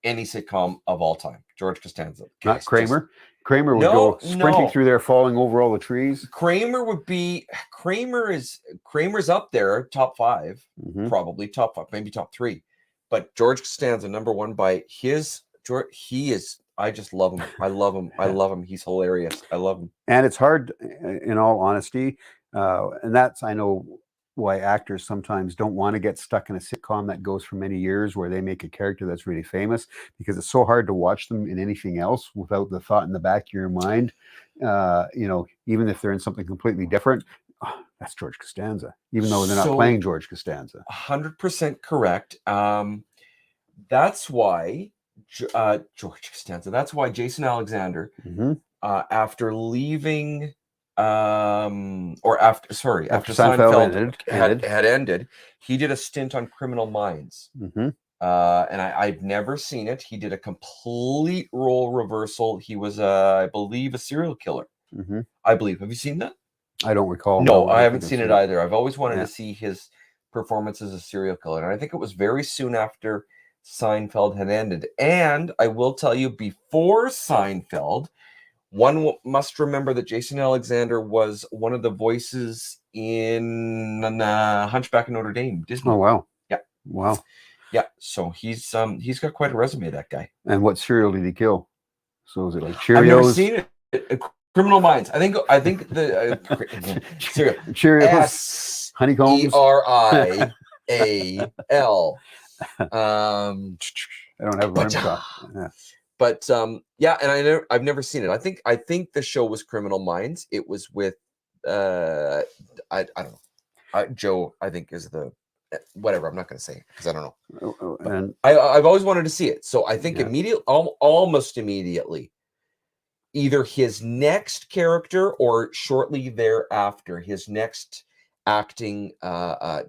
any sitcom of all time. George Costanza. Not Kramer. Kramer would go sprinting through there, falling over all the trees. Kramer's up there, top 5, probably top 5, maybe top 3. But George Costanza, number 1 by he is. I just love him. I love him. I love him. He's hilarious. I love him. And it's hard, in all honesty, and that's, I know why actors sometimes don't want to get stuck in a sitcom that goes for many years where they make a character that's really famous, because it's so hard to watch them in anything else without the thought in the back of your mind, even if they're in something completely different. Oh, that's George Costanza, even though they're not playing George Costanza. 100% correct. That's why George Costanza. That's why Jason Alexander, after leaving, after Seinfeld had ended, he did a stint on Criminal Minds, and I've never seen it. He did a complete role reversal. He was, I believe, a serial killer. I believe. Have you seen that? I don't recall. No, I haven't seen it either. I've always wanted to see his performance as a serial killer, and I think it was very soon after Seinfeld had ended. And I will tell you, before Seinfeld, one must remember that Jason Alexander was one of the voices in Hunchback of Notre Dame, Disney. Oh, wow. Yeah. Wow. Yeah. So he's got quite a resume, that guy. And what cereal did he kill? So is it like Cheerios? I've never seen it. Criminal Minds. I think the cereal. Cheerios. Honeycombs. Serial. I don't have a rim shot. Yeah. But and I've never seen it. I think the show was Criminal Minds. It was with I don't know. Joe, I think, is the whatever. I'm not going to say it because I don't know. And I've always wanted to see it. So I think almost immediately, either his next character or shortly thereafter, his next acting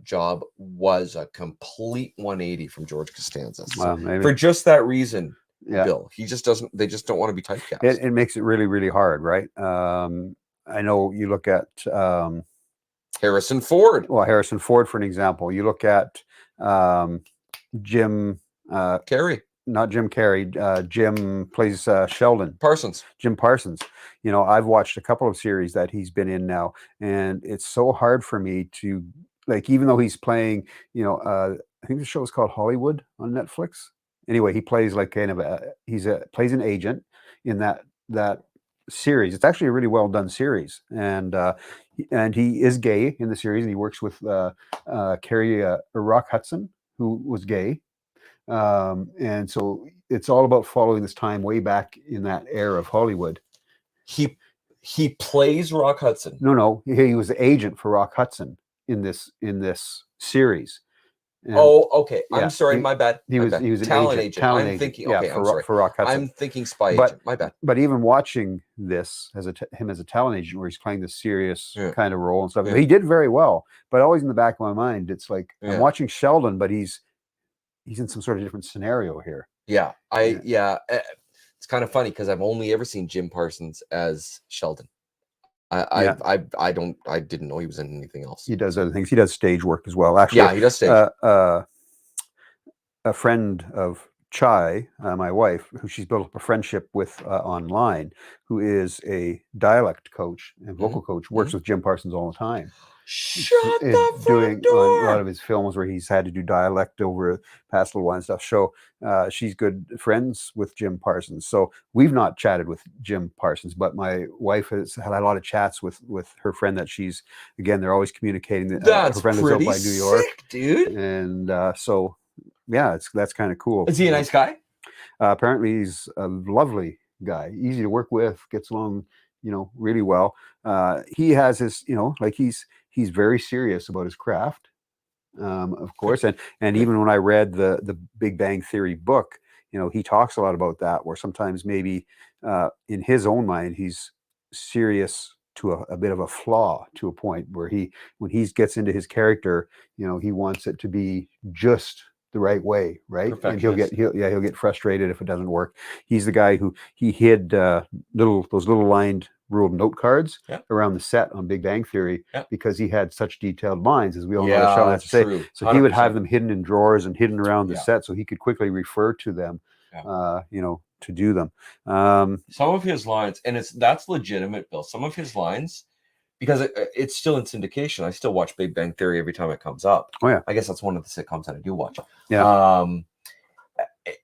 job was a complete 180 from George Costanza. So for just that reason, Bill, they just don't want to be typecast. It makes it really, really hard, right? I know you look at Harrison Ford. Well, Harrison Ford, for an example. You look at Jim Carrey. Not Jim Carrey. Jim plays Sheldon Parsons. Jim Parsons. I've watched a couple of series that he's been in now, and it's so hard for me to, like, even though he's playing, I think the show is called Hollywood on Netflix. Anyway, he plays like kind of plays an agent in that series. It's actually a really well done series, and he is gay in the series, and he works with Carrie Rock Hudson, who was gay. And so it's all about following this time way back in that era of Hollywood. He plays Rock Hudson. No, he was the agent for Rock Hudson in this series. And, okay. I'm sorry, my bad. He was an talent agent. Talent I'm agent. thinking, okay, I'm sorry. For Rock Hudson. I'm thinking spy agent. My bad. But even watching this as him as a talent agent, where he's playing this serious kind of role and stuff, he did very well. But always in the back of my mind, it's like I'm watching Sheldon, but he's in some sort of different scenario here. Yeah. It's kind of funny because I've only ever seen Jim Parsons as Sheldon. I didn't know he was in anything else. He does other things. He does stage work as well. Actually, yeah, he does stage. A friend of Chai, my wife, who she's built up a friendship with online, who is a dialect coach and vocal coach, works with Jim Parsons all the time. Shut the front door. A lot of his films where he's had to do dialect over past little while and stuff. So she's good friends with Jim Parsons. So we've not chatted with Jim Parsons, but my wife has had a lot of chats with her friend that she's, again, they're always communicating. That's her friend pretty lives out by New York, sick, dude. And so yeah, that's kind of cool. Is he a nice guy? Apparently he's a lovely guy, easy to work with, gets along, really well. He has his, he's very serious about his craft, of course. And even when I read the Big Bang Theory book, he talks a lot about that, where sometimes maybe in his own mind, he's serious to a bit of a flaw, to a point where when he gets into his character, he wants it to be just the right way, right? And he'll Perfectionist. get frustrated if it doesn't work. He's the guy who he hid those little lined ruled note cards around the set on Big Bang Theory because he had such detailed lines, as we all know that Sheldon has to say. So he would have them hidden in drawers and hidden around the set so he could quickly refer to them, you know, to do them. Some of his lines, and that's legitimate, Bill. Some of his lines, because it's still in syndication. I still watch Big Bang Theory every time it comes up. Oh yeah, I guess that's one of the sitcoms that I do watch. Yeah.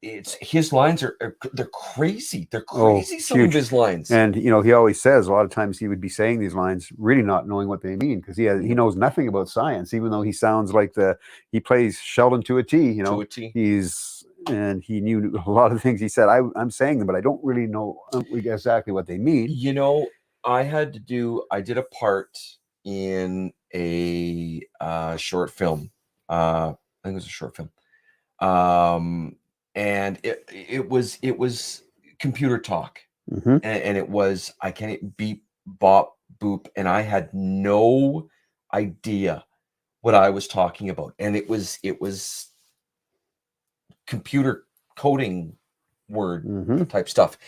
It's his lines they're crazy. They're crazy. Some of his lines, and you know, he always says a lot of times he would be saying these lines really not knowing what they mean because he knows nothing about science, even though he sounds like he plays Sheldon to a T. You know, and he knew a lot of things he said. I'm saying them, but I don't really know exactly what they mean. You know, I did a part in a short film. I think it was a short film. And it was computer talk, and it was I can't beep, bop, boop, and I had no idea what I was talking about, and it was computer coding word type stuff,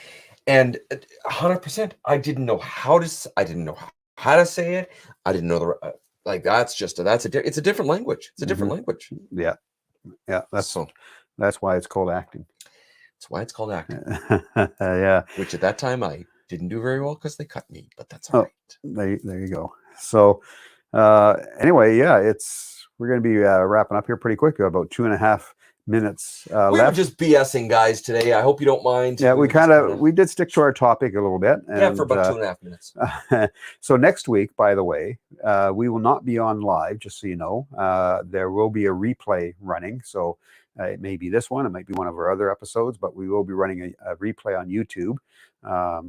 and 100%. I didn't know how to say it. I didn't know it's a different language. It's a different language. Yeah. That's why it's called acting. That's why it's called acting. Yeah. Which at that time I didn't do very well because they cut me, but that's all right. There you go. So anyway, yeah, we're going to be wrapping up here pretty quick. We've got about 2.5 minutes left. We're just BSing, guys, today. I hope you don't mind. Yeah, we did stick to our topic a little bit. And, for about 2.5 minutes. So next week, by the way, we will not be on live, just so you know. There will be a replay running. So it may be this one, it might be one of our other episodes, but we will be running a replay on YouTube.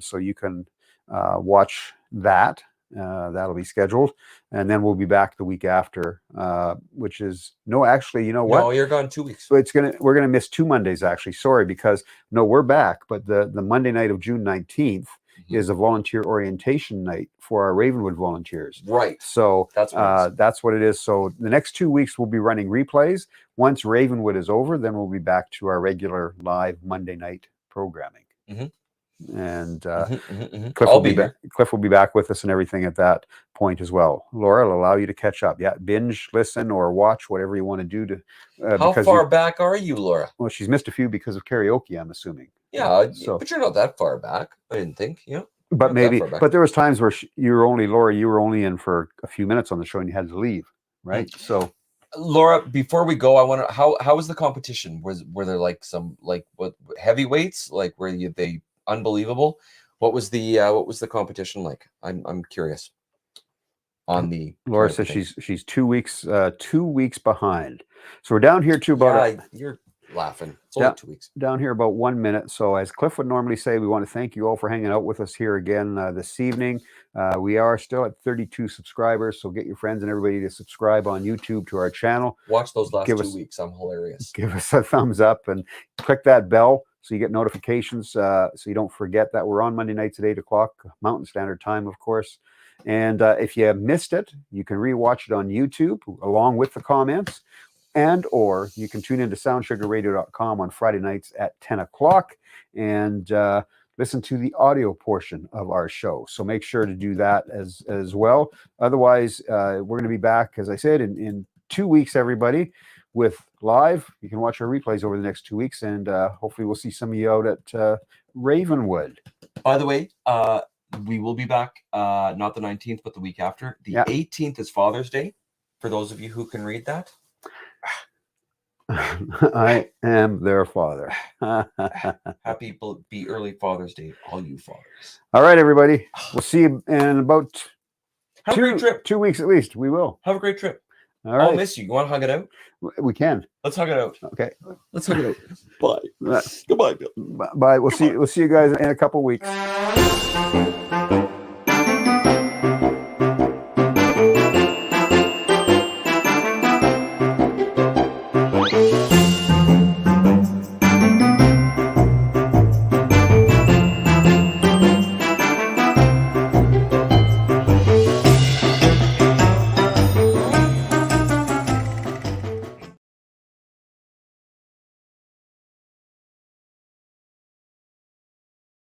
So you can watch that. That'll be scheduled, and then we'll be back the week after, which is actually, you know what? No, you're gone 2 weeks. So we're gonna miss 2 Mondays actually. Sorry, because we're back, but the Monday night of June 19th is a volunteer orientation night for our Ravenwood volunteers. Right. So that's what it is. So the next 2 weeks we'll be running replays. Once Ravenwood is over, then we'll be back to our regular live Monday night programming. And Cliff will be back with us and everything at that point as well. Laura will allow you to catch up. Yeah, binge, listen, or watch, whatever you want to do. How far back are you, Laura? Well, she's missed a few because of karaoke, I'm assuming. Yeah, but you're not that far back. I didn't think. But maybe. But there was times where you were only in for a few minutes on the show and you had to leave, right? So. Laura, before we go, I want to how was the competition? Were there like some what heavyweights were they unbelievable? What was the competition like? I'm curious. On the Laura says she's 2 weeks behind. So we're down here to about you're laughing. It's only 2 weeks. Down here about 1 minute. So as Cliff would normally say, we want to thank you all for hanging out with us here again this evening. We are still at 32 subscribers, so get your friends and everybody to subscribe on YouTube to our channel. Watch those last 2 weeks. I'm hilarious. Give us a thumbs up and click that bell so you get notifications, so you don't forget that we're on Monday nights at 8 o'clock Mountain Standard Time, of course. And if you missed it, you can rewatch it on YouTube along with the comments. Or you can tune into soundsugarradio.com on Friday nights at 10 o'clock and listen to the audio portion of our show. So make sure to do that as well. Otherwise, we're going to be back, as I said, in 2 weeks, everybody, with live. You can watch our replays over the next 2 weeks, and hopefully we'll see some of you out at Ravenwood. By the way, we will be back, not the 19th, but the week after. The 18th is Father's Day, for those of you who can read that. I am their father. Happy early Father's Day, all you fathers. All right, everybody. We'll see you in about a great trip. 2 weeks at least. We will. Have a great trip. All right. I'll miss you. You want to hug it out? We can. Let's hug it out. Okay. Let's hug it out. Bye. Goodbye, Bill. Bye. We'll see you guys in a couple weeks.